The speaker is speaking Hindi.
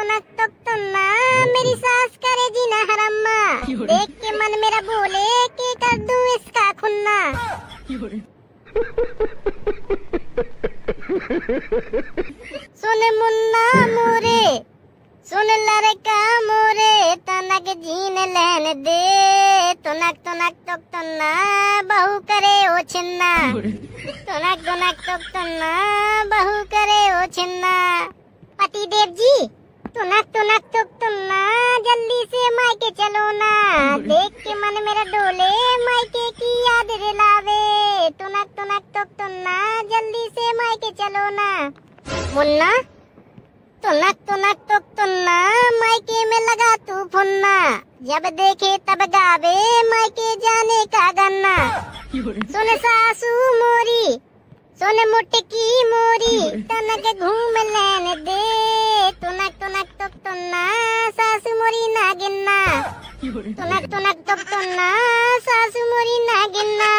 तुनक तुक तुन्ना मेरी सास करे जीना हरामा। देख के मन मेरा बोले कि कर दूं इसका खुन्ना। सुन मुन्ना मोरे सुन लड़का मोरे तनक जीन लेने दे। तुनक तुनक तुक तुन्ना बहू करे ओ छिन्ना। तुनक तुनक तुक तुन्ना बहू करे ओ छिन्ना। पति देव जी तुनक तुनक तुक तुन्ना जल्दी से मायके चलो ना। देख के मन मेरा डोले मायके की याद दिलावे। तुनक तुनक तुक तुन्ना जल्दी से मायके चलो ना। मुन्ना तुनक तुनक तुक तुन्ना मायके में लगा तू फुन्ना। जब देखे तब गावे मायके जाने का गन्ना। सुन सासू मोरी सुन मुटकी मोरी तनक घूम लेने दे। तुनक तुनक तुक तुन्ना सासू मोरी ना गिन्ना। तुनक तुनक तुक तुन्ना सासू मोरी ना गिन्ना।